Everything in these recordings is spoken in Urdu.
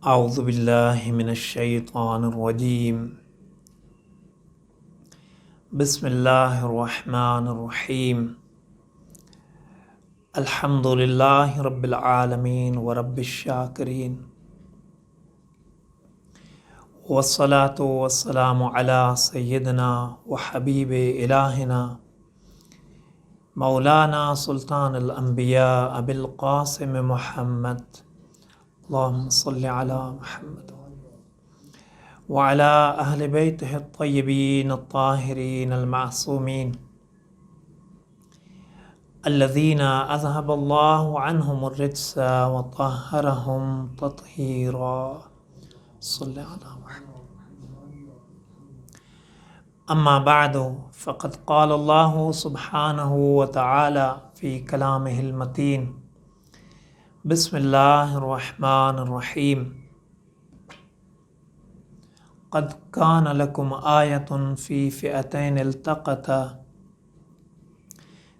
أعوذ بالله من الشيطان الرجيم. بسم الله الرحمن الرحيم. الحمد لله رب العالمين ورب الشاكرين، والصلاة والسلام على سيدنا وحبيب إلهنا مولانا سلطان الأنبياء أبي القاسم محمد، اللهم صل على محمد وعلى أهل بيته الطيبين الطاهرين المعصومين الذين أذهب الله عنهم الرجس وطهرهم تطهيرا. صل على محمد. أما بعد، فقد قال الله سبحانه وتعالى في كلامه المتين: بسم الله الرحمن الرحيم. قد كان لكم آية في فئتين التقتا،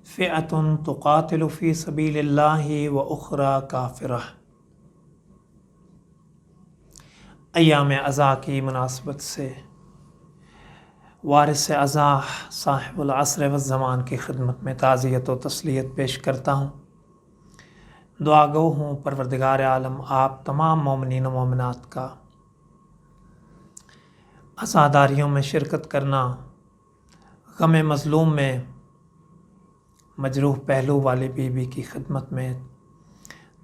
فئة تقاتل في سبيل الله وأخرى كافرة. ایام ازاں کی مناسبت سے وارث ازاں صاحب العصر والزمان کی خدمت میں تعزیت و تسلیت پیش کرتا ہوں۔ دعا گو ہوں پروردگار عالم آپ تمام مومنین و مومنات کا عزاداریوں میں شرکت کرنا، غم مظلوم میں مجروح پہلو والی بیوی کی خدمت میں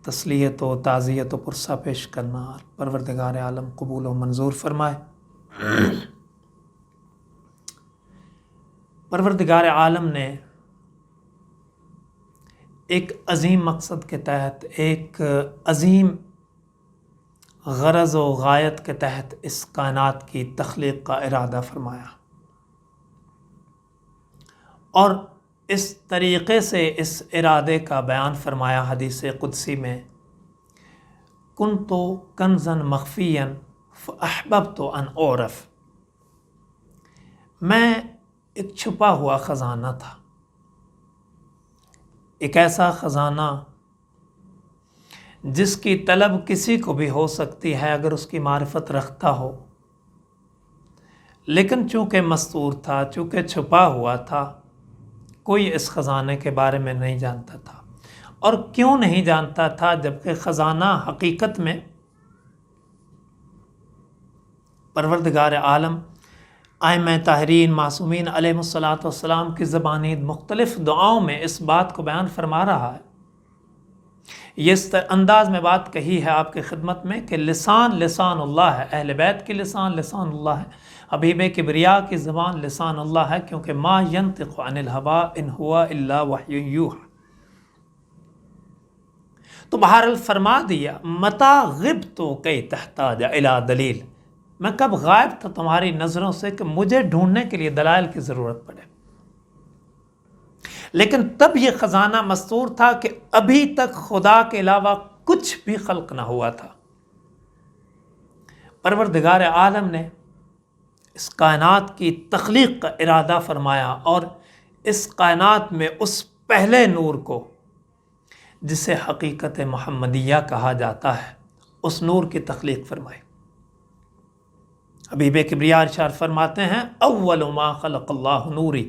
تسلیت و تعزیت و پرسہ پیش کرنا، پروردگار عالم قبول و منظور فرمائے۔ پروردگار عالم نے ایک عظیم مقصد کے تحت، ایک عظیم غرض و غایت کے تحت اس کائنات کی تخلیق کا ارادہ فرمایا، اور اس طریقے سے اس ارادے کا بیان فرمایا حدیث قدسی میں: کنت کنزا مخفیا فاحببت ان اعرف۔ میں ایک چھپا ہوا خزانہ تھا، ایک ایسا خزانہ جس کی طلب کسی کو بھی ہو سکتی ہے اگر اس کی معرفت رکھتا ہو، لیکن چونکہ مستور تھا، چونکہ چھپا ہوا تھا، کوئی اس خزانے کے بارے میں نہیں جانتا تھا۔ اور کیوں نہیں جانتا تھا؟ جبکہ خزانہ حقیقت میں پروردگار عالم ائمہ طاہرین معصومین علیہ الصلاۃ والسلام کی زبانی مختلف دعاؤں میں اس بات کو بیان فرما رہا ہے۔ یہ اس انداز میں بات کہی ہے آپ کی خدمت میں کہ لسان اللہ ہے، اہل بیت کی لسان اللہ ہے، حبیب کبریا کی زبان لسان اللہ ہے، کیونکہ ما ینطق عن الہوا ان ہوا الا وحی یوحی۔ تو بہرحال فرما دیا: متی غبت کی تحتاج الی دلیل، میں کب غائب تھا تمہاری نظروں سے کہ مجھے ڈھونڈنے کے لیے دلائل کی ضرورت پڑے۔ لیکن تب یہ خزانہ مستور تھا کہ ابھی تک خدا کے علاوہ کچھ بھی خلق نہ ہوا تھا۔ پروردگار عالم نے اس کائنات کی تخلیق کا ارادہ فرمایا اور اس کائنات میں اس پہلے نور کو، جسے حقیقت محمدیہ کہا جاتا ہے، اس نور کی تخلیق فرمائی۔ حبیب کبریا ارشاد فرماتے ہیں: اول ما خلق اللہ نوری،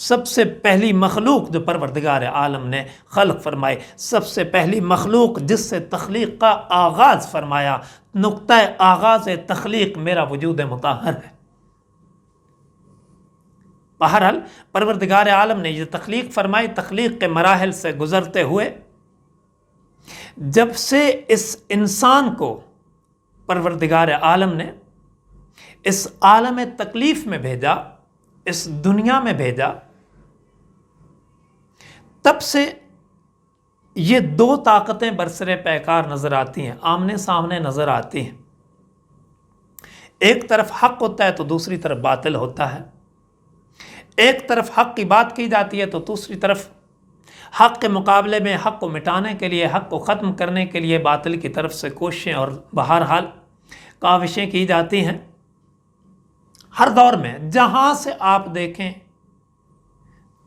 سب سے پہلی مخلوق جو پروردگار عالم نے خلق فرمائی، سب سے پہلی مخلوق جس سے تخلیق کا آغاز فرمایا، نقطہ آغاز تخلیق میرا وجود مطہر ہے۔ بہرحال پروردگار عالم نے یہ تخلیق فرمائی، تخلیق کے مراحل سے گزرتے ہوئے جب سے اس انسان کو پروردگار عالم نے اس عالم تکلیف میں بھیجا، اس دنیا میں بھیجا، تب سے یہ دو طاقتیں برسر پیکار نظر آتی ہیں، آمنے سامنے نظر آتی ہیں۔ ایک طرف حق ہوتا ہے تو دوسری طرف باطل ہوتا ہے، ایک طرف حق کی بات کی جاتی ہے تو دوسری طرف حق کے مقابلے میں حق کو مٹانے کے لیے، حق کو ختم کرنے کے لیے باطل کی طرف سے کوششیں اور بہرحال کاوشیں کی جاتی ہیں۔ ہر دور میں جہاں سے آپ دیکھیں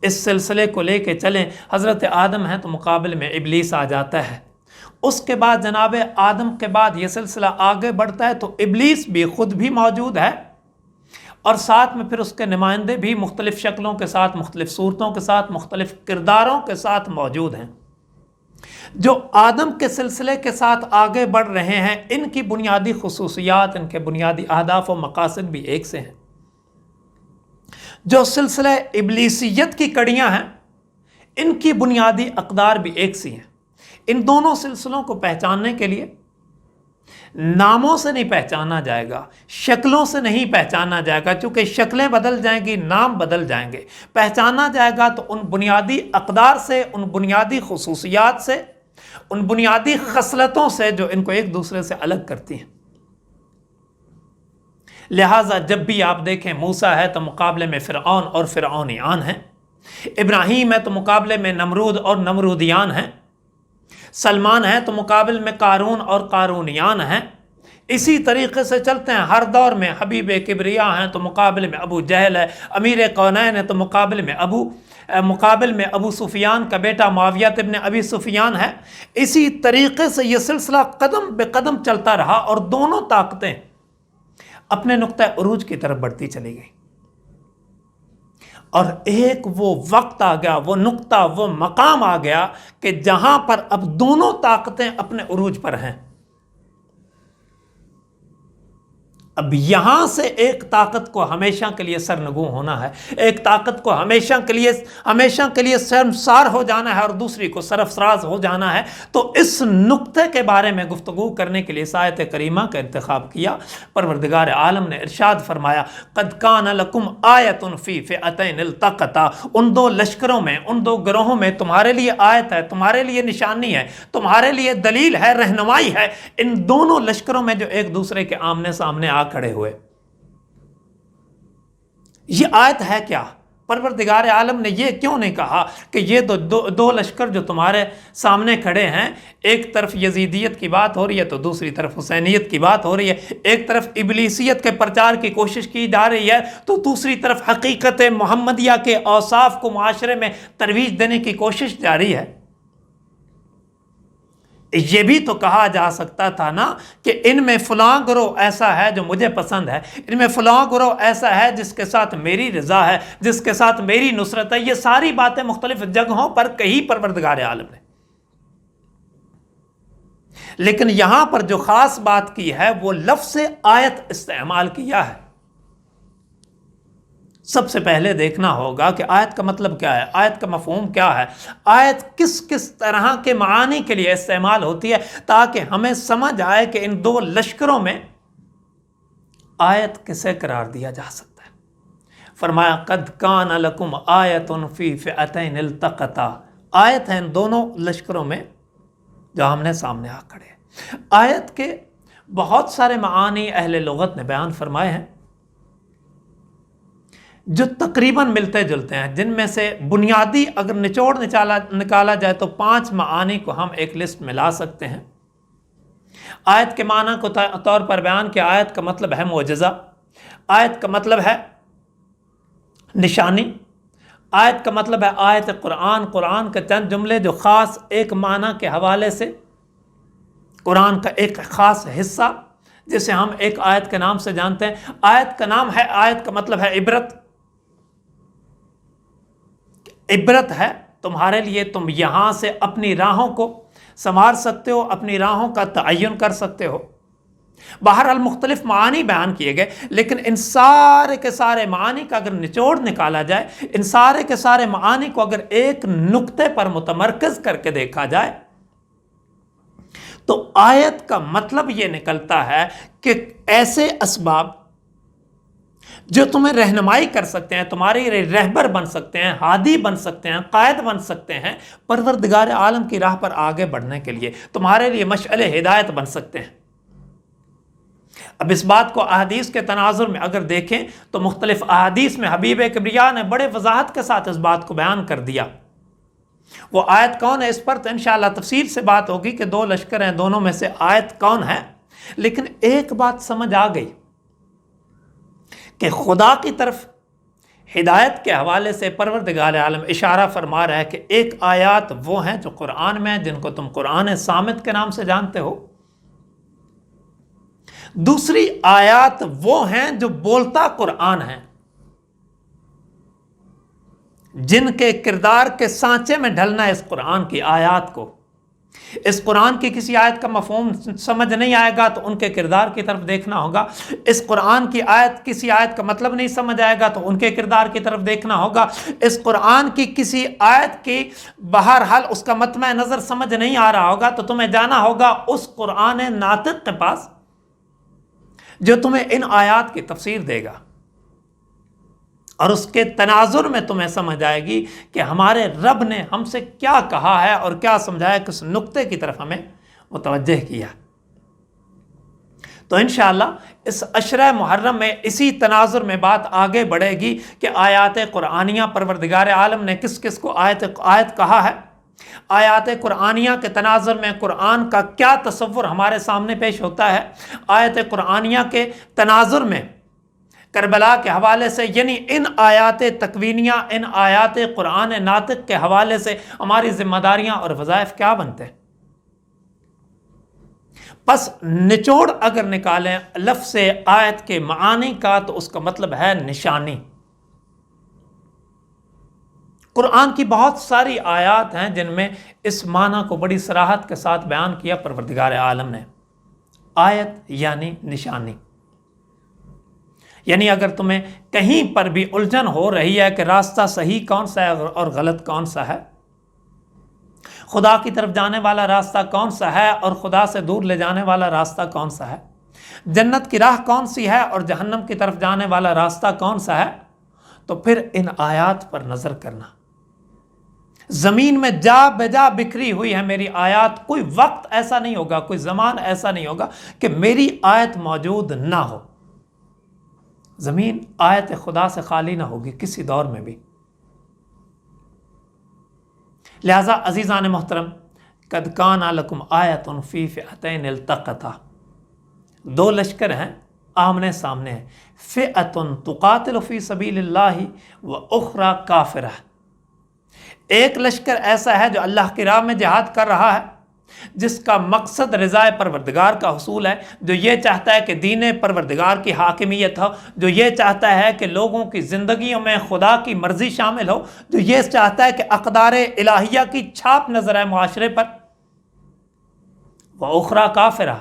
اس سلسلے کو لے کے چلیں، حضرت آدم ہیں تو مقابل میں ابلیس آ جاتا ہے، اس کے بعد جناب آدم کے بعد یہ سلسلہ آگے بڑھتا ہے تو ابلیس بھی خود بھی موجود ہے، اور ساتھ میں پھر اس کے نمائندے بھی مختلف شکلوں کے ساتھ، مختلف صورتوں کے ساتھ، مختلف کرداروں کے ساتھ موجود ہیں، جو آدم کے سلسلے کے ساتھ آگے بڑھ رہے ہیں۔ ان کی بنیادی خصوصیات، ان کے بنیادی اہداف و مقاصد بھی ایک سے ہیں۔ جو سلسلہ ابلیسیت کی کڑیاں ہیں، ان کی بنیادی اقدار بھی ایک سی ہیں۔ ان دونوں سلسلوں کو پہچاننے کے لیے ناموں سے نہیں پہچانا جائے گا، شکلوں سے نہیں پہچانا جائے گا، چونکہ شکلیں بدل جائیں گی، نام بدل جائیں گے۔ پہچانا جائے گا تو ان بنیادی اقدار سے، ان بنیادی خصوصیات سے، ان بنیادی خصلتوں سے جو ان کو ایک دوسرے سے الگ کرتی ہیں۔ لہٰذا جب بھی آپ دیکھیں موسیٰ ہے تو مقابلے میں فرعون اور فرعونیان ہیں، ابراہیم ہے تو مقابلے میں نمرود اور نمرودیان ہیں، سلمان ہے تو مقابل میں قارون اور قارونیان ہیں۔ اسی طریقے سے چلتے ہیں، ہر دور میں حبیب کبریا ہیں تو مقابل میں ابو جہل ہے، امیر کونین ہے تو مقابل میں ابو سفیان کا بیٹا معاویہ ابن ابی سفیان ہے۔ اسی طریقے سے یہ سلسلہ قدم بے قدم چلتا رہا اور دونوں طاقتیں اپنے نقطہ عروج کی طرف بڑھتی چلی گئی، اور ایک وہ وقت آ گیا، وہ نقطہ، وہ مقام آ گیا کہ جہاں پر اب دونوں طاقتیں اپنے عروج پر ہیں۔ اب یہاں سے ایک طاقت کو ہمیشہ کے لیے سرنگوں ہونا ہے، ایک طاقت کو ہمیشہ کے لیے شرمسار ہو جانا ہے اور دوسری کو سرفراز ہو جانا ہے۔ تو اس نقطے کے بارے میں گفتگو کرنے کے لیے اس آیت کریمہ کا انتخاب کیا۔ پروردگار عالم نے ارشاد فرمایا، قد کان لکم آیۃ فی فئتین التقطا، ان دو لشکروں میں، ان دو گروہوں میں تمہارے لیے آیت ہے، تمہارے لیے نشانی ہے، تمہارے لیے دلیل ہے، رہنمائی ہے، ان دونوں لشکروں میں جو ایک دوسرے کے آمنے سامنے آ کھڑے ہوئے۔ یہ آیت ہے کیا؟ پروردگار عالم نے یہ کیوں نہیں کہا کہ یہ دو لشکر جو تمہارے سامنے کھڑے ہیں، ایک طرف یزیدیت کی بات ہو رہی ہے تو دوسری طرف حسینیت کی بات ہو رہی ہے، ایک طرف ابلیسیت کے پرچار کی کوشش کی جا رہی ہے تو دوسری طرف حقیقت محمدیہ کے اوصاف کو معاشرے میں ترویج دینے کی کوشش جاری ہے۔ یہ بھی تو کہا جا سکتا تھا نا کہ ان میں فلاں گروہ ایسا ہے جو مجھے پسند ہے، ان میں فلاں گروہ ایسا ہے جس کے ساتھ میری رضا ہے، جس کے ساتھ میری نصرت ہے۔ یہ ساری باتیں مختلف جگہوں پر کہی پروردگار عالم نے، لیکن یہاں پر جو خاص بات کی ہے وہ لفظ آیت استعمال کیا ہے۔ سب سے پہلے دیکھنا ہوگا کہ آیت کا مطلب کیا ہے، آیت کا مفہوم کیا ہے، آیت کس کس طرح کے معانی کے لیے استعمال ہوتی ہے، تاکہ ہمیں سمجھ آئے کہ ان دو لشکروں میں آیت کسے قرار دیا جا سکتا ہے۔ فرمایا قد کان لکم آیۃ فی فئتین التقطا، آیت ہے ان دونوں لشکروں میں جو آمنے سامنے آ کھڑے ہیں۔ آیت کے بہت سارے معانی اہل لغت نے بیان فرمائے ہیں جو تقریباً ملتے جلتے ہیں، جن میں سے بنیادی اگر نچوڑ نکالا جائے تو 5 معانی کو ہم ایک لسٹ میں لا سکتے ہیں۔ آیت کے معنی کو طور پر بیان کیا، آیت کا مطلب ہے معجزہ، آیت کا مطلب ہے نشانی، آیت کا مطلب ہے آیت قرآن کا چند جملے جو خاص ایک معنی کے حوالے سے قرآن کا ایک خاص حصہ جسے ہم ایک آیت کے نام سے جانتے ہیں۔ آیت کا نام ہے، آیت کا مطلب ہے عبرت، عبرت ہے تمہارے لیے، تم یہاں سے اپنی راہوں کو سنوار سکتے ہو، اپنی راہوں کا تعین کر سکتے ہو۔ بہرحال مختلف معانی بیان کیے گئے، لیکن ان سارے کے سارے معانی کا اگر نچوڑ نکالا جائے، ان سارے کے سارے معانی کو اگر ایک نقطے پر متمرکز کر کے دیکھا جائے تو آیت کا مطلب یہ نکلتا ہے کہ ایسے اسباب جو تمہیں رہنمائی کر سکتے ہیں، تمہاری رہبر بن سکتے ہیں، ہادی بن سکتے ہیں، قائد بن سکتے ہیں پروردگار عالم کی راہ پر آگے بڑھنے کے لیے، تمہارے لیے مشعل ہدایت بن سکتے ہیں۔ اب اس بات کو احادیث کے تناظر میں اگر دیکھیں تو مختلف احادیث میں حبیب کبریا نے بڑے وضاحت کے ساتھ اس بات کو بیان کر دیا۔ وہ آیت کون ہے اس پر تو انشاءاللہ تفصیل سے بات ہوگی کہ 2 لشکر ہیں، دونوں میں سے آیت کون ہے، لیکن ایک بات سمجھ آ گئی کہ خدا کی طرف ہدایت کے حوالے سے پروردگار عالم اشارہ فرما رہا ہے کہ ایک آیات وہ ہیں جو قرآن میں ہیں، جن کو تم قرآن صامت کے نام سے جانتے ہو، دوسری آیات وہ ہیں جو بولتا قرآن ہیں، جن کے کردار کے سانچے میں ڈھلنا ہے اس قرآن کی آیات کو۔ اس قرآن کی کسی آیت کا مفہوم سمجھ نہیں آئے گا تو ان کے کردار کی طرف دیکھنا ہوگا، اس قرآن کی کسی آیت کا مطلب نہیں سمجھ آئے گا تو ان کے کردار کی طرف دیکھنا ہوگا، اس قرآن کی کسی آیت کی بہرحال اس کا مطمع نظر سمجھ نہیں آ رہا ہوگا تو تمہیں جانا ہوگا اس قرآن ناطق کے پاس جو تمہیں ان آیات کی تفسیر دے گا، اور اس کے تناظر میں تمہیں سمجھ آئے گی کہ ہمارے رب نے ہم سے کیا کہا ہے اور کیا سمجھایا، کس نقطے کی طرف ہمیں متوجہ کیا۔ تو انشاءاللہ اس عشرہ محرم میں اسی تناظر میں بات آگے بڑھے گی کہ آیات قرآنیہ پروردگار عالم نے کس کس کو آیت کہا ہے، آیات قرآنیہ کے تناظر میں قرآن کا کیا تصور ہمارے سامنے پیش ہوتا ہے، آیت قرآنیہ کے تناظر میں کربلا کے حوالے سے، یعنی ان آیات تکوینیہ، ان آیات قرآن ناطق کے حوالے سے ہماری ذمہ داریاں اور وظائف کیا بنتے ہیں۔ پس نچوڑ اگر نکالیں لفظ آیت کے معانی کا تو اس کا مطلب ہے نشانی۔ قرآن کی بہت ساری آیات ہیں جن میں اس معنی کو بڑی صراحت کے ساتھ بیان کیا پروردگار عالم نے۔ آیت یعنی نشانی، یعنی اگر تمہیں کہیں پر بھی الجھن ہو رہی ہے کہ راستہ صحیح کون سا ہے اور غلط کون سا ہے، خدا کی طرف جانے والا راستہ کون سا ہے اور خدا سے دور لے جانے والا راستہ کون سا ہے، جنت کی راہ کون سی ہے اور جہنم کی طرف جانے والا راستہ کون سا ہے، تو پھر ان آیات پر نظر کرنا۔ زمین میں جا بجا بکھری ہوئی ہے میری آیات، کوئی وقت ایسا نہیں ہوگا، کوئی زمان ایسا نہیں ہوگا کہ میری آیت موجود نہ ہو۔ زمین آیت خدا سے خالی نہ ہوگی کسی دور میں بھی۔ لہذا عزیزان محترم، قد کان لکم آیۃ فی فئتین التقطا، دو لشکر ہیں آمنے سامنے ہیں، فئۃ تقاتل فی سبیل اللہ و اخری کافرہ، ایک لشکر ایسا ہے جو اللہ کی راہ میں جہاد کر رہا ہے، جس کا مقصد رضا پروردگار کا حصول ہے، جو یہ چاہتا ہے کہ دین پروردگار کی حاکمیت ہو، جو یہ چاہتا ہے کہ لوگوں کی زندگیوں میں خدا کی مرضی شامل ہو، جو یہ چاہتا ہے کہ اقدار الہیہ کی چھاپ نظر آئے معاشرے پر، وہ اخری کافرہ۔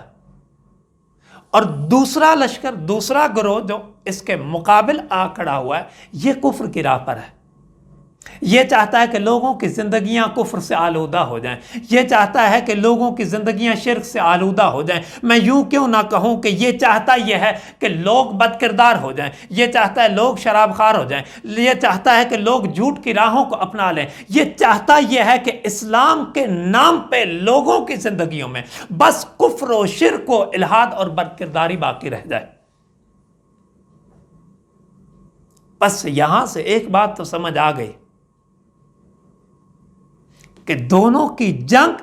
اور دوسرا لشکر، دوسرا گروہ جو اس کے مقابل آ کھڑا ہوا ہے، یہ کفر کی راہ پر ہے، یہ چاہتا ہے کہ لوگوں کی زندگیاں کفر سے آلودہ ہو جائیں، یہ چاہتا ہے کہ لوگوں کی زندگیاں شرک سے آلودہ ہو جائیں، میں یوں کیوں نہ کہوں کہ یہ چاہتا یہ ہے کہ لوگ بد کردار ہو جائیں، یہ چاہتا ہے لوگ شراب خوار ہو جائیں، یہ چاہتا ہے کہ لوگ جھوٹ کی راہوں کو اپنا لیں، یہ چاہتا یہ ہے کہ اسلام کے نام پہ لوگوں کی زندگیوں میں بس کفر و شرک و الحاد اور بد کرداری باقی رہ جائے۔ بس یہاں سے ایک بات تو سمجھ آ گئی کہ دونوں کی جنگ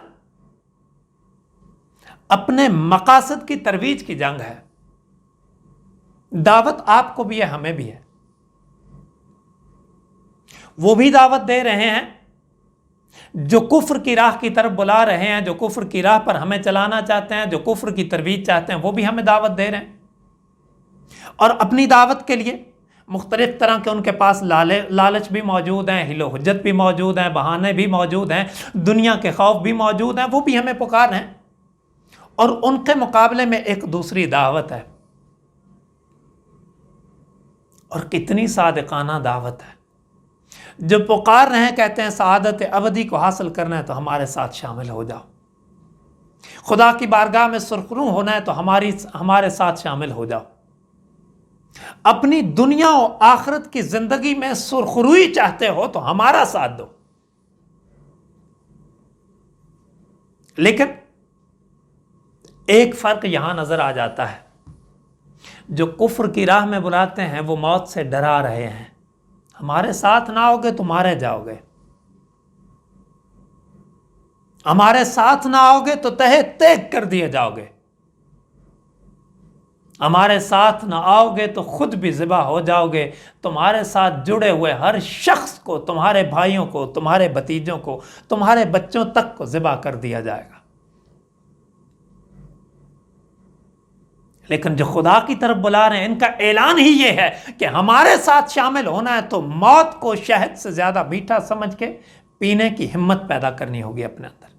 اپنے مقاصد کی ترویج کی جنگ ہے۔ دعوت آپ کو بھی ہے، ہمیں بھی ہے، وہ بھی دعوت دے رہے ہیں جو کفر کی راہ کی طرف بلا رہے ہیں، جو کفر کی راہ پر ہمیں چلانا چاہتے ہیں، جو کفر کی ترویج چاہتے ہیں، وہ بھی ہمیں دعوت دے رہے ہیں، اور اپنی دعوت کے لیے مختلف طرح کے ان کے پاس لالچ بھی موجود ہیں، حیل و حجت بھی موجود ہیں، بہانے بھی موجود ہیں، دنیا کے خوف بھی موجود ہیں، وہ بھی ہمیں پکار ہیں، اور ان کے مقابلے میں ایک دوسری دعوت ہے، اور کتنی صادقانہ دعوت ہے۔ جو پکار رہے ہیں، کہتے ہیں سعادت ابدی کو حاصل کرنا ہے تو ہمارے ساتھ شامل ہو جاؤ، خدا کی بارگاہ میں سرخرو ہونا ہے تو ہمارے ساتھ شامل ہو جاؤ، اپنی دنیا و آخرت کی زندگی میں سرخروئی چاہتے ہو تو ہمارا ساتھ دو۔ لیکن ایک فرق یہاں نظر آ جاتا ہے، جو کفر کی راہ میں بلاتے ہیں وہ موت سے ڈرا رہے ہیں، ہمارے ساتھ نہ ہوگے تو مارے جاؤ گے، ہمارے ساتھ نہ ہوگے تو تہے تیگ کر دیے جاؤ گے۔ ہمارے ساتھ نہ آؤ گے تو خود بھی ذبح ہو جاؤ گے. تمہارے ساتھ جڑے ہوئے ہر شخص کو، تمہارے بھائیوں کو، تمہارے بھتیجوں کو، تمہارے بچوں تک کو ذبح کر دیا جائے گا. لیکن جو خدا کی طرف بلا رہے ہیں ان کا اعلان ہی یہ ہے کہ ہمارے ساتھ شامل ہونا ہے تو موت کو شہد سے زیادہ میٹھا سمجھ کے پینے کی ہمت پیدا کرنی ہوگی اپنے اندر.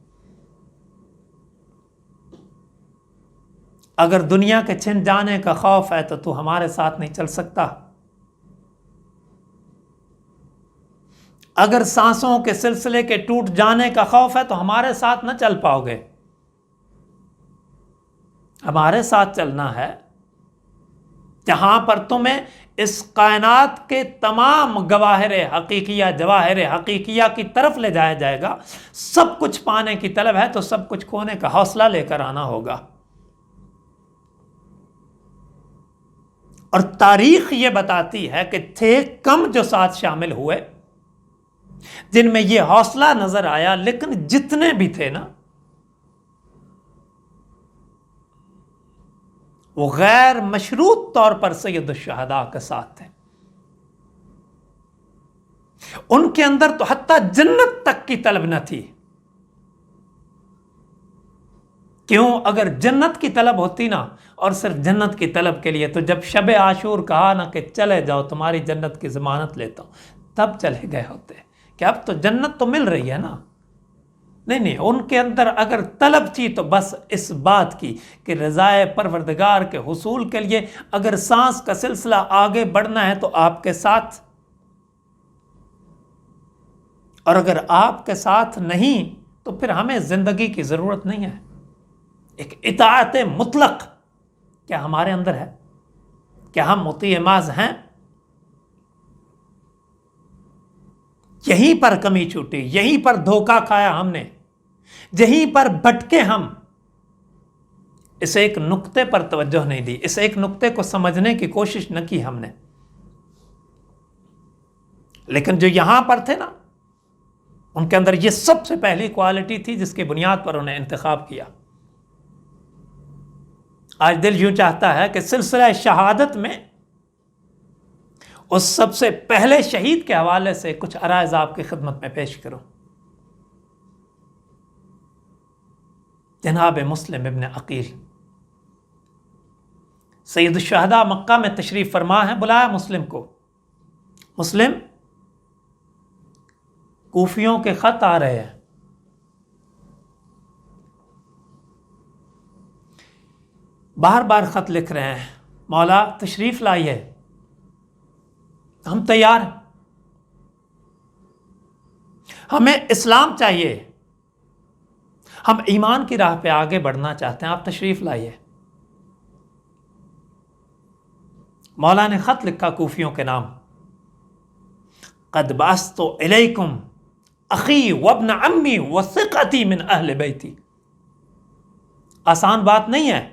اگر دنیا کے چھن جانے کا خوف ہے تو تو ہمارے ساتھ نہیں چل سکتا. اگر سانسوں کے سلسلے کے ٹوٹ جانے کا خوف ہے تو ہمارے ساتھ نہ چل پاؤ گے. ہمارے ساتھ چلنا ہے جہاں پر تمہیں اس کائنات کے تمام گواہر حقیقیہ، جواہر حقیقیہ کی طرف لے جایا جائے گا. سب کچھ پانے کی طلب ہے تو سب کچھ کھونے کا حوصلہ لے کر آنا ہوگا. اور تاریخ یہ بتاتی ہے کہ تھے کم جو ساتھ شامل ہوئے جن میں یہ حوصلہ نظر آیا، لیکن جتنے بھی تھے نا وہ غیر مشروط طور پر سید الشہداء کے ساتھ تھے. ان کے اندر تو حتیٰ جنت تک کی طلب نہ تھی. کیوں؟ اگر جنت کی طلب ہوتی نا، اور صرف جنت کی طلب کے لیے، تو جب شب عاشور کہا نا کہ چلے جاؤ تمہاری جنت کی ضمانت لیتا ہوں، تب چلے گئے ہوتے کہ اب تو جنت تو مل رہی ہے نا. نہیں، ان کے اندر اگر طلب تھی تو بس اس بات کی کہ رضائے پروردگار کے حصول کے لیے اگر سانس کا سلسلہ آگے بڑھنا ہے تو آپ کے ساتھ، اور اگر آپ کے ساتھ نہیں تو پھر ہمیں زندگی کی ضرورت نہیں ہے. ایک اطاعت مطلق کیا ہمارے اندر ہے؟ کیا ہم مطیع محض ہیں؟ یہیں پر کمی چھوٹی، یہیں پر دھوکہ کھایا ہم نے، یہیں پر بھٹکے ہم. اس ایک نقطے پر توجہ نہیں دی، اس ایک نقطے کو سمجھنے کی کوشش نہ کی ہم نے. لیکن جو یہاں پر تھے نا ان کے اندر یہ سب سے پہلی کوالٹی تھی جس کی بنیاد پر انہیں انتخاب کیا. آج دل یوں چاہتا ہے کہ سلسلہ شہادت میں اس سب سے پہلے شہید کے حوالے سے کچھ عرائض آپ کی خدمت میں پیش کروں. جناب مسلم ابن عقیل سید الشہداء مکہ میں تشریف فرما ہے. بلایا مسلم کو. مسلم، کوفیوں کے خط آ رہے ہیں، بار بار خط لکھ رہے ہیں، مولا تشریف لائیے، ہم تیار ہیں، ہمیں اسلام چاہیے، ہم ایمان کی راہ پہ آگے بڑھنا چاہتے ہیں، آپ تشریف لائیے. مولا نے خط لکھا کوفیوں کے نام، قد بعثت الیکم اخی وابن عمی وثقتی من اہل بیتی. آسان بات نہیں ہے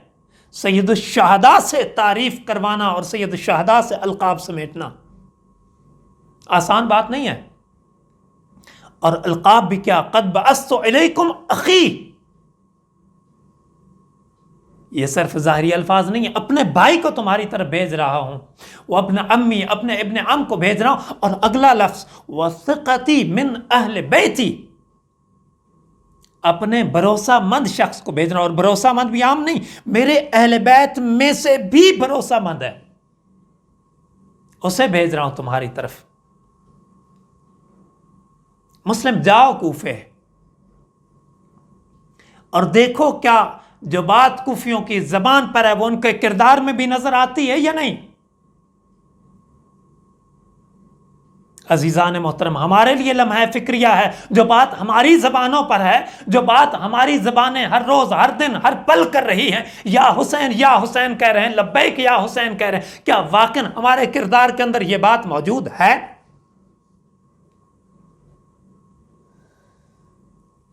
سید الشہداء سے تعریف کروانا اور سید الشہداء سے القاب سمیٹنا، آسان بات نہیں ہے. اور القاب بھی کیا، قد بعثت الیکم اخی، یہ صرف ظاہری الفاظ نہیں ہے، اپنے بھائی کو تمہاری طرف بھیج رہا ہوں. وہ اپنا امی، اپنے ابن عم کو بھیج رہا ہوں. اور اگلا لفظ وثقتی من اہل بیتی، اپنے بھروسہ مند شخص کو بھیج رہا ہوں. اور بھروسہ مند بھی عام نہیں، میرے اہل بیت میں سے بھی بھروسہ مند ہے، اسے بھیج رہا ہوں تمہاری طرف. مسلم جاؤ کوفے اور دیکھو کیا جو بات کوفیوں کی زبان پر ہے وہ ان کے کردار میں بھی نظر آتی ہے یا نہیں. عزیزان محترم، ہمارے لیے لمحہ فکریہ ہے. جو بات ہماری زبانوں پر ہے، جو بات ہماری زبانیں ہر روز، ہر دن، ہر پل کر رہی ہیں، یا حسین یا حسین کہہ رہے ہیں، لبیک یا حسین کہہ رہے ہیں، کیا واقعا ہمارے کردار کے اندر یہ بات موجود ہے؟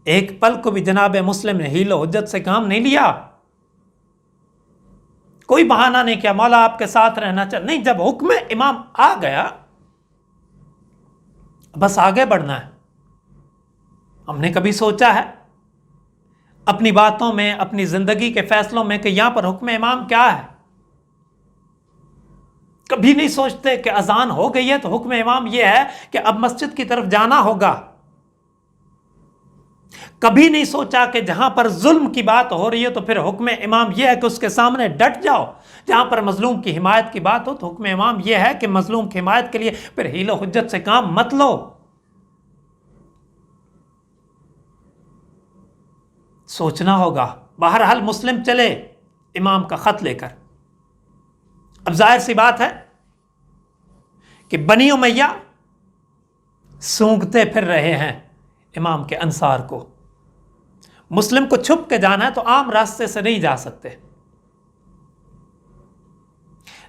ایک پل کو بھی جناب مسلم نے حیل و حجت سے کام نہیں لیا، کوئی بہانہ نہیں کیا مولا آپ کے ساتھ رہنا چاہتا نہیں. جب حکم امام آ گیا بس آگے بڑھنا ہے. ہم نے کبھی سوچا ہے اپنی باتوں میں، اپنی زندگی کے فیصلوں میں کہ یہاں پر حکم امام کیا ہے؟ کبھی نہیں سوچتے کہ اذان ہو گئی ہے تو حکم امام یہ ہے کہ اب مسجد کی طرف جانا ہوگا. کبھی نہیں سوچا کہ جہاں پر ظلم کی بات ہو رہی ہے تو پھر حکم امام یہ ہے کہ اس کے سامنے ڈٹ جاؤ. جہاں پر مظلوم کی حمایت کی بات ہو تو حکم امام یہ ہے کہ مظلوم کی حمایت کے لیے پھر حیل و حجت سے کام مت لو. سوچنا ہوگا. بہرحال مسلم چلے امام کا خط لے کر. اب ظاہر سی بات ہے کہ بنی امیہ سونگتے پھر رہے ہیں امام کے انصار کو. مسلم کو چھپ کے جانا ہے تو عام راستے سے نہیں جا سکتے.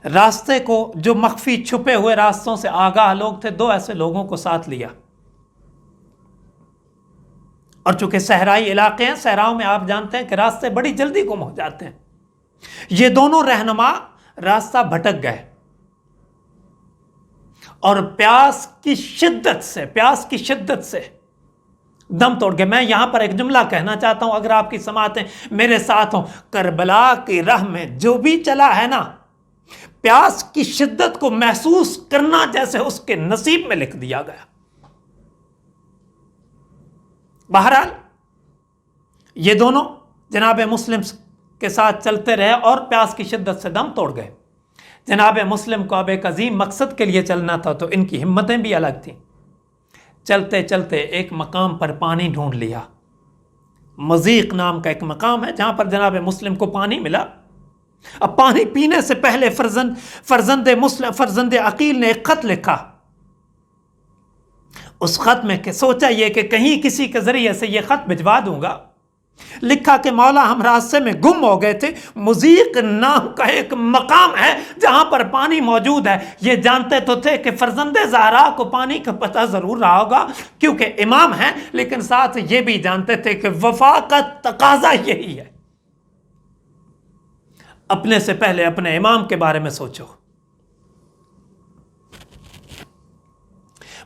راستے کو جو مخفی چھپے ہوئے راستوں سے آگاہ لوگ تھے, 2 ایسے لوگوں کو ساتھ لیا. اور چونکہ صحرائی علاقے ہیں, صحراؤں میں آپ جانتے ہیں کہ راستے بڑی جلدی گم ہو جاتے ہیں. یہ دونوں رہنما راستہ بھٹک گئے اور پیاس کی شدت سے دم توڑ گئے. میں یہاں پر ایک جملہ کہنا چاہتا ہوں, اگر آپ کی سماعتیں میرے ساتھ ہوں. کربلا کی راہ میں جو بھی چلا ہے نا, پیاس کی شدت کو محسوس کرنا جیسے اس کے نصیب میں لکھ دیا گیا. بہرحال یہ دونوں جناب مسلم کے ساتھ چلتے رہے اور پیاس کی شدت سے دم توڑ گئے. جناب مسلم کو اب ایک عظیم مقصد کے لیے چلنا تھا تو ان کی ہمتیں بھی الگ تھیں. چلتے چلتے ایک مقام پر پانی ڈھونڈ لیا. مزیق نام کا ایک مقام ہے جہاں پر جناب مسلم کو پانی ملا. اب پانی پینے سے پہلے فرزند عقیل نے ایک خط لکھا. اس خط میں کہ سوچا یہ کہ کہیں کسی کے ذریعے سے یہ خط بھجوا دوں گا. لکھا کہ مولا ہم راستے میں گم ہو گئے تھے. مزیق نام کا ایک مقام ہے جہاں پر پانی موجود ہے. یہ جانتے تو تھے کہ فرزند زہرا کو پانی کا پتہ ضرور رہا ہوگا کیونکہ امام ہیں, لیکن ساتھ یہ بھی جانتے تھے کہ وفا کا تقاضا یہی ہے. اپنے سے پہلے اپنے امام کے بارے میں سوچو.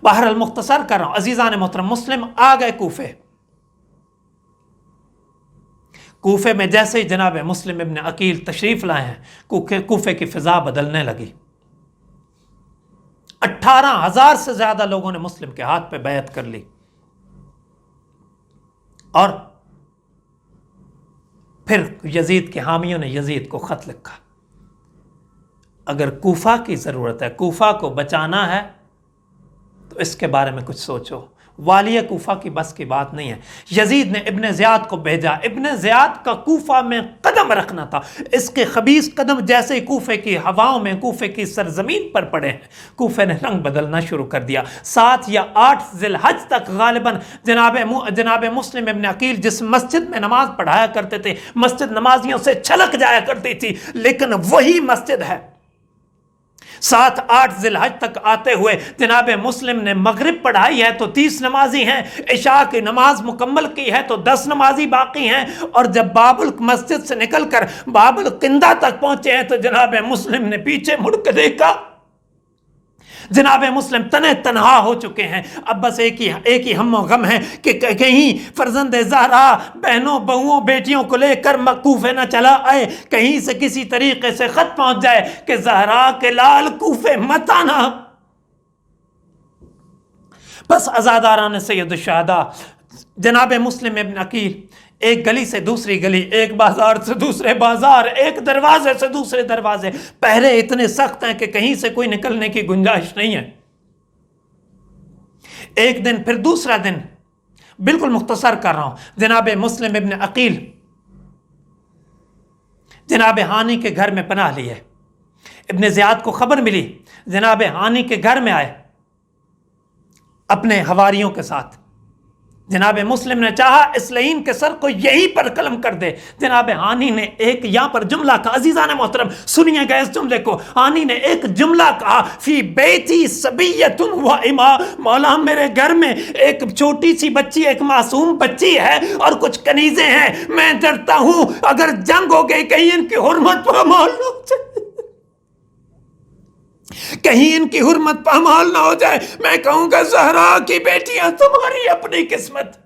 بہرحال مختصر کر رہا ہوں. عزیزان محترم, مسلم آ گئے کوفے. کوفے میں جیسے ہی جناب مسلم ابن عقیل تشریف لائے ہیں, کوفے کی فضا بدلنے لگی. 18,000 سے زیادہ لوگوں نے مسلم کے ہاتھ پہ بیعت کر لی. اور پھر یزید کے حامیوں نے یزید کو خط لکھا. اگر کوفہ کی ضرورت ہے, کوفہ کو بچانا ہے تو اس کے بارے میں کچھ سوچو. والی کوفہ کی بس کی بات نہیں ہے. یزید نے ابن زیاد کو بھیجا. ابن زیاد کا کوفہ میں قدم رکھنا تھا. اس کے خبیث قدم جیسے ہی کوفے کی ہواؤں میں, کوفے کی سرزمین پر پڑے ہیں, کوفے نے رنگ بدلنا شروع کر دیا. 7 یا 8 ذی الحج تک غالباً جناب مسلم ابن عقیل جس مسجد میں نماز پڑھایا کرتے تھے, مسجد نمازیوں سے چھلک جایا کرتی تھی, لیکن وہی مسجد ہے. 7-8 ذی الحج تک آتے ہوئے جناب مسلم نے مغرب پڑھائی ہے تو 30 نمازی ہیں, عشاء کی نماز مکمل کی ہے تو 10 نمازی باقی ہیں. اور جب باب المسجد سے نکل کر باب القندہ تک پہنچے ہیں تو جناب مسلم نے پیچھے مڑ کے دیکھا, جناب مسلم تنہ تنہا ہو چکے ہیں. اب بس ایک ہی ہم و غم ہے کہ کہیں فرزند زہرا بہنوں بہوؤں بیٹیوں کو لے کر کوفے نہ چلا آئے, کہیں سے کسی طریقے سے خط پہنچ جائے کہ زہرا کے لال کوفے مت آنا. بس عزاداران سید الشہداء جناب مسلم ابن عقیل ایک گلی سے دوسری گلی, ایک بازار سے دوسرے بازار, ایک دروازے سے دوسرے دروازے, پہرے اتنے سخت ہیں کہ کہیں سے کوئی نکلنے کی گنجائش نہیں ہے. ایک دن پھر دوسرا دن, بالکل مختصر کر رہا ہوں. جناب مسلم ابن عقیل جناب ہانی کے گھر میں پناہ لیے. ابن زیاد کو خبر ملی, جناب ہانی کے گھر میں آئے اپنے حواریوں کے ساتھ. جناب مسلم نے چاہا اس لعین کے سر کو یہیں پر قلم کر دے. جناب ہانی نے ایک یہاں پر جملہ کہا. عزیزان محترم سنیے گا اس جملے کو. ہانی نے ایک جملہ کہا, فی بیتی صبیۃ و اما, مولا میرے گھر میں ایک چھوٹی سی بچی, ایک معصوم بچی ہے اور کچھ کنیزیں ہیں. میں ڈرتا ہوں اگر جنگ ہو گئی کہیں ان کی حرمت پامال نہ ہو جائے, کہیں ان کی حرمت پامال نہ ہو جائے. میں کہوں گا زہرا کی بیٹیاں تمہاری اپنی قسمت.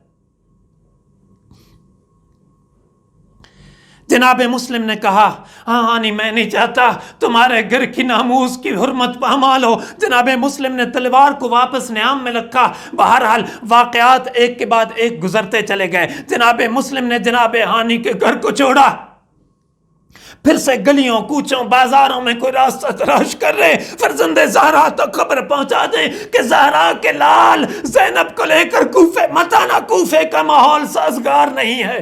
جناب مسلم نے کہا ہاں نہیں میں نہیں چاہتا تمہارے گھر کی ناموس کی حرمت پامال ہو۔ جناب مسلم نے تلوار کو واپس نیام میں رکھا۔ بہرحال واقعات ایک کے بعد ایک گزرتے چلے گئے۔ جناب مسلم نے جناب ہانی کے گھر کو چھوڑا، پھر سے گلیوں کوچوں بازاروں میں کوئی راستہ تلاش کر رہے فرزند زہرا تک خبر پہنچا دیں کہ زہرا کے لال زینب کو لے کر کوفے مت آنا، کوفے کا ماحول سازگار نہیں ہے۔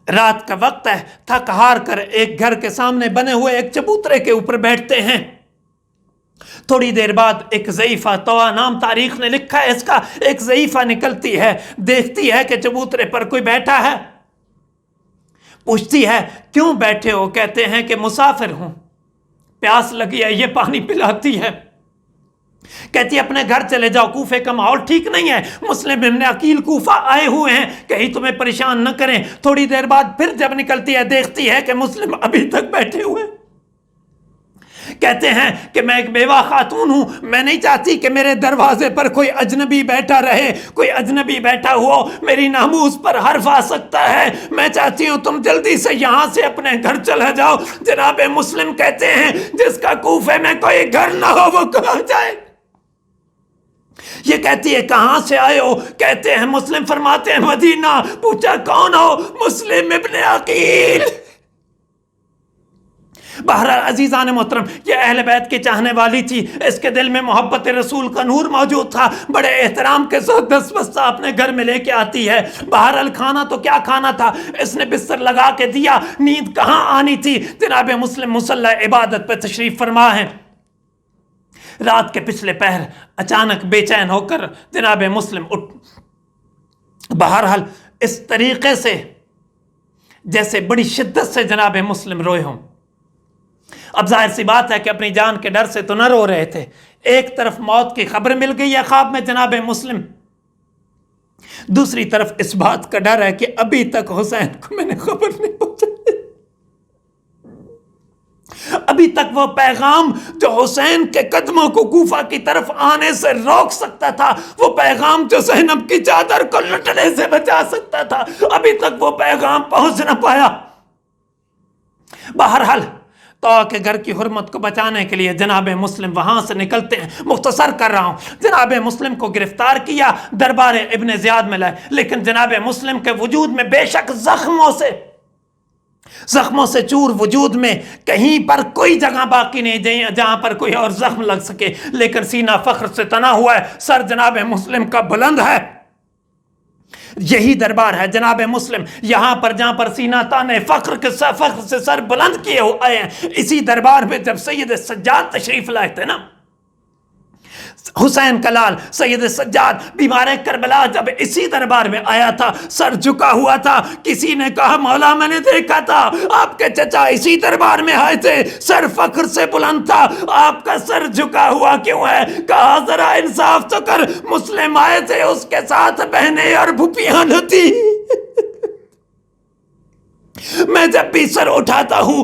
رات کا وقت ہے، تھک ہار کر ایک گھر کے سامنے بنے ہوئے ایک چبوترے کے اوپر بیٹھتے ہیں۔ تھوڑی دیر بعد ایک ضعیفہ طوا نام تاریخ نے لکھا ہے اس کا، ایک ضعیفہ نکلتی ہے، دیکھتی ہے کہ چبوترے پر کوئی بیٹھا ہے، پوچھتی ہے کیوں بیٹھے ہو؟ کہتے ہیں کہ مسافر ہوں، پیاس لگی ہے، یہ پانی پلاتی ہے۔ کہتی ہے اپنے گھر چلے جاؤ، کوفے کا ماحول ٹھیک نہیں ہے، مسلم ابن عقیل کوفہ آئے ہوئے ہیں، کہیں تمہیں پریشان نہ کریں۔ تھوڑی دیر بعد پھر جب نکلتی ہے دیکھتی ہے کہ مسلم ابھی تک بیٹھے ہوئے۔ کہتے ہیں کہ میں ایک بیوہ خاتون ہوں، میں نہیں چاہتی کہ میرے دروازے پر کوئی اجنبی بیٹھا رہے، کوئی اجنبی بیٹھا ہو میری ناموس پر حرف آ سکتا ہے، میں چاہتی ہوں تم جلدی سے یہاں سے اپنے گھر چلا جاؤ۔ جناب مسلم کہتے ہیں جس کا کوفے میں کوئی گھر نہ ہو وہ کہاں جائے؟ یہ کہتی ہے کہاں سے آئے ہو؟ کہتے ہیں مسلم فرماتے ہیں مدینہ۔ پوچھا کون ہو؟ مسلم ابن عقیل۔ بہرحال عزیزان محترم، یہ اہل بیت کی چاہنے والی تھی، اس کے دل میں محبت رسول کا نور موجود تھا، بڑے احترام کے ساتھ 10 بستہ اپنے گھر میں لے کے آتی ہے۔ بہرحال کھانا تو کیا کھانا تھا، اس نے بستر لگا کے دیا، نیند کہاں آنی تھی۔ جناب مسلم مصلی عبادت پہ تشریف فرما ہے۔ رات کے پچھلے پہر اچانک بے چین ہو کر جناب مسلم اٹھ، بہرحال اس طریقے سے جیسے بڑی شدت سے جناب مسلم روئے ہوں۔ اب ظاہر سی بات ہے کہ اپنی جان کے ڈر سے تو نہ رو رہے تھے، ایک طرف موت کی خبر مل گئی ہے خواب میں جناب مسلم، دوسری طرف اس بات کا ڈر ہے کہ ابھی تک حسین کو میں نے خبر نہیں پہنچائی، ابھی تک وہ پیغام جو حسین کے قدموں کو کوفہ کی طرف آنے سے روک سکتا تھا، وہ پیغام جو زینب کی چادر کو لٹنے سے بچا سکتا تھا، ابھی تک وہ پیغام پہنچ نہ پایا۔ بہرحال طوا کے گھر کی حرمت کو بچانے کے لیے جناب مسلم وہاں سے نکلتے ہیں۔ مختصر کر رہا ہوں، جناب مسلم کو گرفتار کیا، دربار ابن زیاد میں لائے، لیکن جناب مسلم کے وجود میں بے شک زخموں سے چور وجود میں کہیں پر کوئی جگہ باقی نہیں جہاں پر کوئی اور زخم لگ سکے، لیکن سینہ فخر سے تنا ہوا ہے، سر جناب مسلم کا بلند ہے۔ یہی دربار ہے جناب مسلم، یہاں پر جہاں پر سینہ تانے فخر سے سر بلند کیے آئے ہیں، اسی دربار میں جب سید سجاد تشریف لائے تھے نا، حسین کا لال سید سجاد بیمار کربلا جب اسی دربار میں آیا تھا، سر جھکا ہوا تھا، کسی نے کہا مولا میں نے دیکھا تھا آپ کے چچا اسی دربار میں آئے تھے، سر فخر سے بلند تھا، آپ کا سر جھکا ہوا کیوں ہے؟ کہا ذرا انصاف تو کر، مسلم آئے تھے اس کے ساتھ بہنیں اور پھوپھیاں نہ تھی، میں جب بھی سر اٹھاتا ہوں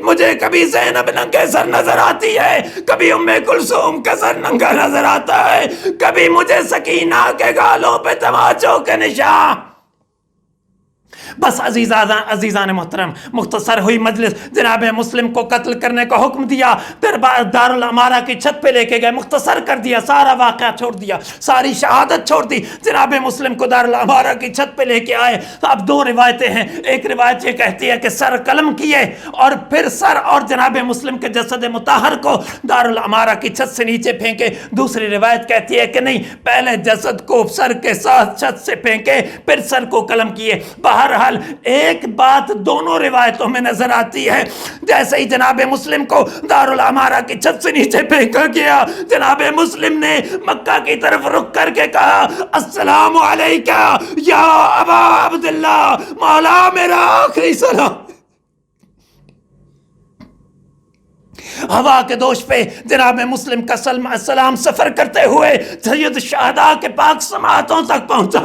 مجھے کبھی زینب ننگے سر نظر آتی ہے، کبھی ام کلثوم کا سر ننگا نظر آتا ہے، کبھی مجھے سکینہ کے گالوں پہ تماچوں کے نشان۔ بس عزیزان محترم، مختصر ہوئی مجلس، جناب مسلم کو قتل کرنے کا حکم دیا، دارالامارہ کی چھت پہ لے کے گئے، مختصر کر دیا، سارا واقعہ چھوڑ دیا، ساری شہادت چھوڑ دی، جناب مسلم کو دارالامارہ کی چھت پہ لے کے آئے۔ اب دو روایتیں ہیں، ایک روایت یہ کہتی ہے کہ سر قلم کیے اور پھر سر اور جناب مسلم کے جسد مطہر کو دارالامارہ کی چھت سے نیچے پھینکے، دوسری روایت کہتی ہے کہ نہیں، پہلے جسد کو سر کے ساتھ چھت سے پھینکے پھر سر کو قلم کیے۔ بہرحال ایک بات دونوں روایتوں میں نظر آتی ہے، جیسے ہی جناب مسلم کو دارالامارہ کی چھت سے نیچے پھینکا گیا، جناب مسلم نے مکہ کی طرف رخ کر کے کہا السلام علیکہ یا ابا عبداللہ، مولا میرا آخری سلام۔ ہوا کے دوش پہ جناب مسلم کا سلام سفر کرتے ہوئے سید شہداء کے پاک سماعتوں تک پہنچا۔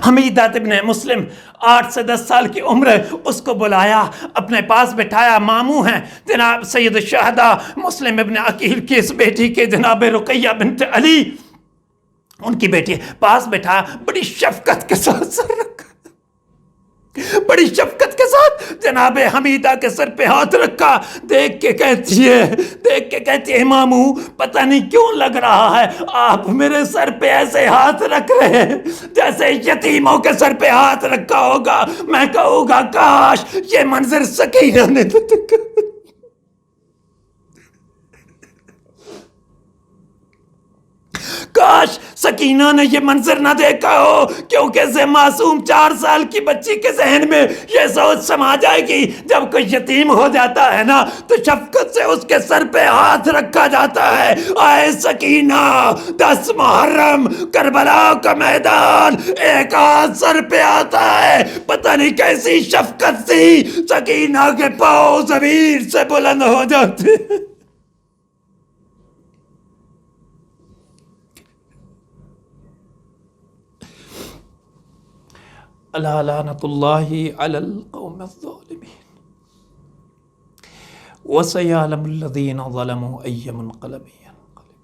حمیدہ ابن مسلم 8 سے 10 سال کی عمر ہے، اس کو بلایا، اپنے پاس بٹھایا، ماموں ہیں جناب سید الشہداء مسلم ابن عقیل کی اس بیٹی کے جناب رقیہ بنت علی، ان کی بیٹی پاس بٹھایا، بڑی شفقت کے ساتھ سر رکھا، بڑی شفقت کے ساتھ جناب حمیدہ کے سر پہ ہاتھ رکھا، دیکھ کے کہتی ہے مامو پتہ نہیں کیوں لگ رہا ہے آپ میرے سر پہ ایسے ہاتھ رکھ رہے ہیں جیسے یتیموں کے سر پہ ہاتھ رکھا ہوگا۔ میں کہوں گا کاش یہ منظر سکینہ نے تو دیکھا، کاش سکینہ نے یہ منظر نہ دیکھا ہو، کیونکہ معصوم 4 سال کی بچی کے ذہن میں یہ سوچ سما جائے گی جب کوئی یتیم ہو جاتا ہے نا تو شفقت سے اس کے سر پہ ہاتھ رکھا جاتا ہے۔ آئے سکینہ، 10 محرم کربلا کا میدان، ایک ہاتھ سر پہ آتا ہے، پتہ نہیں کیسی شفقت تھی، سکینہ کے پاؤں زمین سے بلند ہو جاتے ہیں۔ الا لعنت اللہ علی القوم الظالمین وسیعلم الذین ظلموا ای منقلب۔